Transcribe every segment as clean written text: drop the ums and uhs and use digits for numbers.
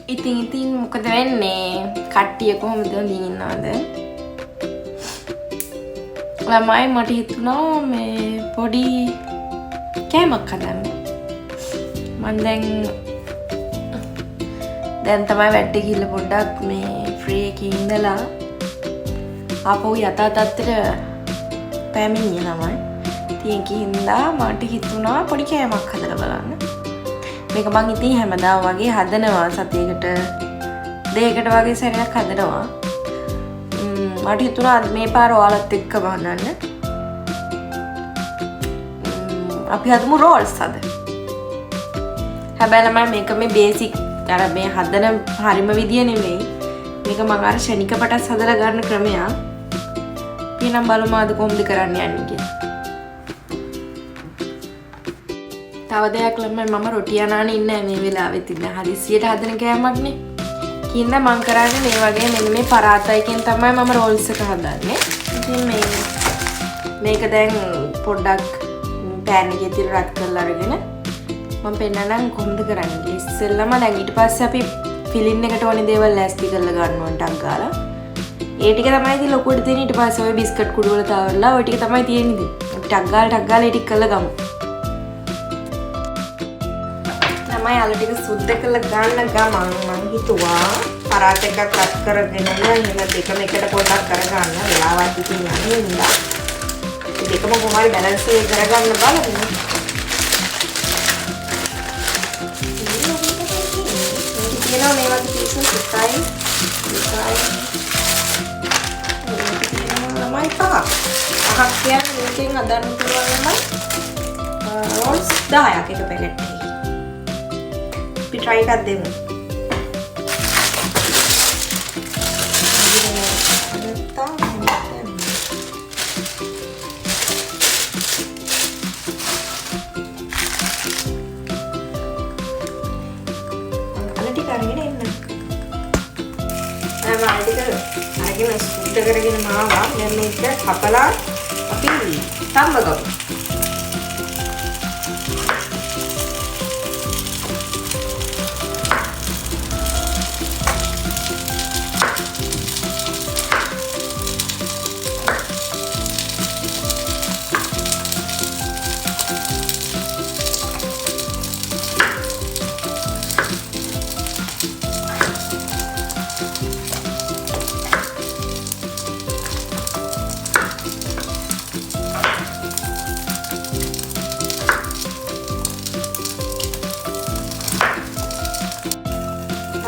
ඉතින් මොකද වෙන්නේ? කට්ටිය කොහොමද ඉන්නවද? ළමයි මට හිතුණා මේ පොඩි කෑමක් හදන්න. මම දැන් තමයි වැට්ටේ ගිහලා පොඩ්ඩක් මේ ෆ්‍රී එකේ ඉඳලා ආපහු යථා තත්ත්වයට පැමිණියේ ළමයි. ඉතින් කින්දා මට හිතුණා පොඩි කෑමක් හදලා බලන්න. මේක මං ඉතින් හැමදාම වගේ හදනවා සතියකට දෙකකට වගේ සැරයක් හදනවා. මට හිතුණා මේ පාර ඔයාලත් එක්ක බලන්න. අපි හදමු රෝල්ස් අද. හැබැයි ළමයි මේක මේ බේසික් අර මේ හදන හරිම විදිය නෙමෙයි. මේක මම අර ශනික පටස් හදලා ගන්න ක්‍රමයක්. ඊනම් බලමු අද කොහොමද කරන්න යන්නේ කියලා. තව දෙයක් ළමයි මම රොටි අනානේ ඉන්නේ මේ වෙලාවෙත් ඉන්න හදිස්සියට හදන කෑමක්නේ. කින්න මං කරන්නේ මේ වගේ මෙන්න මේ පරාතයකින් තමයි මම රෝල්ස් එක හදන්නේ. ඉතින් මේක දැන් පොඩ්ඩක් පෑන් එකේ තියලා රත් කරලා අරගෙන මම පෙන්නන්නම් කොහොමද කරන්නේ කියලා. ඉස්සෙල්ලාම දැන් ඊට පස්සේ අපි ෆිලින් එකට ඕනේ දේවල් ලෑස්ති කරලා ගන්න ඕන ටක් ගාලා. ඒ ටික තමයි ඉතින් ලොකුවට තියෙන. ඊට පස්සේ ඔය බිස්කට් කුඩු වල තවරලා ඔය ටික තමයි තියෙන්නේ. අපි ටක් ගාලා ඒ ටික කරලා ගමු. තමයි අල ටික සුද්ධ කරලා ගන්න ගමන් මං හිතුවා පරාත එකක් රත් කරගෙන එහෙම දෙකම එකට පොඩ්ඩක් කරගන්න වෙලාවක් ඉතින් යන්නේ නේද. දෙකම කොහොමද බැලන්ස් එක කරගන්න බලමු. මේක මේ වගේ පීසස් එකයි ළමයි පහක් කියන්නේ මේකෙන් හදන්න පුළුවන් ළමයි රෝල්ස් 10ක් එක පැකට් එකේ. අපි try එකක් දෙමු. අරගෙන එන්න. අරගෙන සුද්ධ කරගෙන මාවා දැන් මේක කපලා අපි තම්බ ගමු.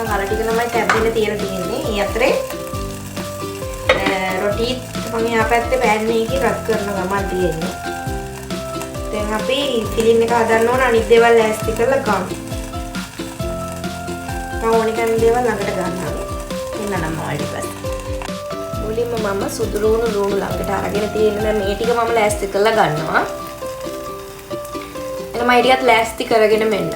අර ටික ළමයි ටැබ් දෙන්න තියෙන්නේ. මේ අතරේ රොටි මම යා පැත්තේ පෑන් එකේ රත් කරන ගමන් තියෙන්නේ. දැන් අපි ෆිලින් එක හදන්න ඕන අනිත් දේවල් ලෑස්ති කරලා ගමු. ඕනි කන දේවල් ළඟට ගන්නවා. එන්න නම් ඊට පස්සේ. මුලින්ම මම සුදු ලුණු ළඟට අරගෙන තියෙන මේ ටික මම ලෑස්ති කරලා ගන්නවා. එන්න මම ඊටියත් ලෑස්ති කරගෙන මෙන්න.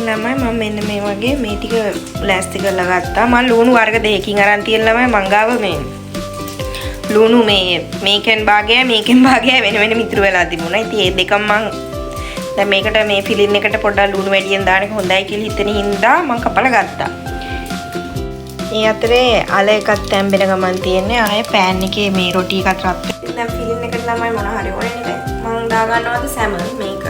ඉතින් ළමයි මම මෙන්න මේ වගේ මේ ටික ලෑස්ති කරලා ගත්තා. මම ලුණු වර්ග දෙකකින් අරන් තියෙන ළමයි මං ගාව මේ ලුණු මේකෙන් භාගයයි මේකෙන් භාගයයි වෙන වෙනම ඉතුරු වෙලා තිබුණා. ඉතින් මේ දෙකම මං දැන් මේකට මේ ෆිලින් එකට පොඩ්ඩක් ලුණු වැඩියෙන් දාන එක හොඳයි කියලා හිතෙන හින්දා මං කපලා ගත්තා. මේ අතරේ අල එකක් තැම්බෙන ගමන් තියෙන්නේ ආය පෑන් එකේ මේ රොටි එකත් රත් වෙන. දැන් ෆිලින් එකට ළමයි මොන හරි ඕනේ නේ. මං දා ගන්නවාද සැමන් මේක.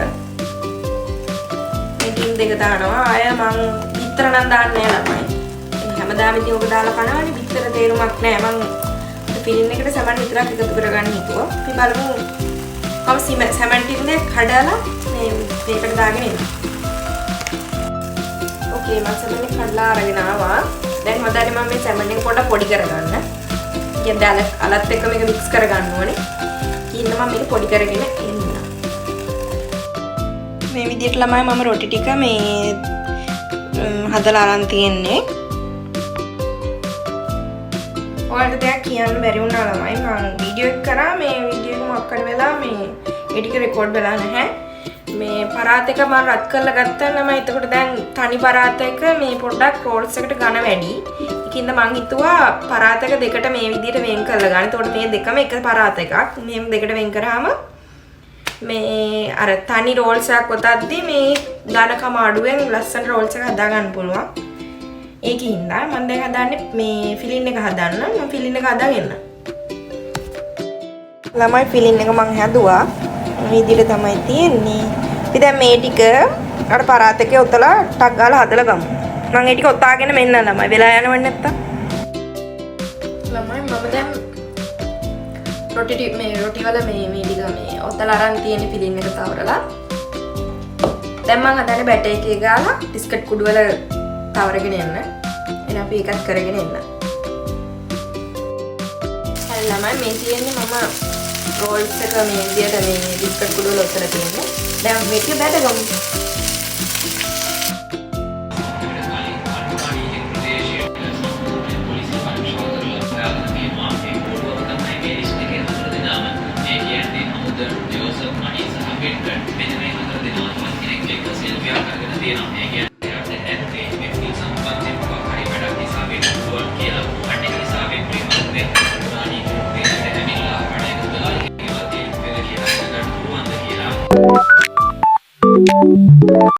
මේකින් දෙක දානවා. ආය මං විතර නම් දාන්නේ නැහැ ළමයි. හැමදාම ඉතින් ඔක දාලා කනවනේ විතර තේරුමක් නැහැ. මං ෆිලින් එකට සැමන් විතරක් එකතු කරගන්න හිතුවා. අපි බලමු. මම සැමන් ටිකනේ කඩලා මේකට දාගෙන ඉන්න. ඕකේ මම සැමන් කඩලා අරගෙන ආවා. දැන් හොඳට මම මේ සැමන් එක පොඩි කරගන්න. කියන්නේ අලත් එක්ක මේක මික්ස් කරගන්න ඕනේ. ඊන්න මම මේක පොඩි කරගෙන එන්න. මේ විදිහට ළමයි මම රොටි ටික මේ හදලා අරන් තියෙන්නේ. ඔයාලට දෙයක් කියන්න බැරි වුණා ළමයි. මම වීඩියෝ එක කරා මේ වීඩියෝ එක මොකක්ද වෙලා මේ ඒ ටික රෙකෝඩ් වෙලා නැහැ. මේ පරාත එක මම රත් කරලා ගත්තා නම් එතකොට දැන් තනි පරාත එක මේ පොඩ්ඩක් රෝල්ස් එකට ඝන වැඩි. ඒකින්ද මං හිතුවා පරාත එක දෙකට මේ විදිහට වෙන් කරලා ගන්න. එතකොට මේ දෙකම එක පරාත එකක්. මේ දෙකට වෙන් කරාම මේ අර තනි රෝල්ස් එකක් ඔතද්දි මේ ඝනකම අඩුවෙන් ලස්සන රෝල්ස් එක හදා ගන්න පුළුවන්. ඒකින්ද මම දැන් හදන්නේ මේ ෆිලින් එක හදන්න. මම ෆිලින් එක හදාගෙන ළමයි ෆිලින් එක මං හැදුවා. මේ විදිහට තමයි තියෙන්නේ. අපි දැන් මේ ටික අර පරාත එකේ ඔතලා ටක් ගාලා හදලා ගමු. මම ඒ ටික ඔතාගෙන මෙන්න ළමයි වෙලා යනවන්නේ නැත්තම්. ළමයි මම දැන් රොටි වල මේ ටික මේ ඔතලා අරන් තියෙන ෆිලින් එක තවරලා. දැන් මම හදන්නේ බැටර් එකේ ගාලා බිස්කට් කුඩු වල තවරගෙන එන්න. එහෙනම් අපි ඒකත් කරගෙන එන්න. හරි ළමයි මේ තියෙන්නේ මම රෝල්ස් එක මේ විදියට මේ බිස්කට් කුඩු වල ඔතලා තියෙන්නේ. දැන් මේක බැටගමු.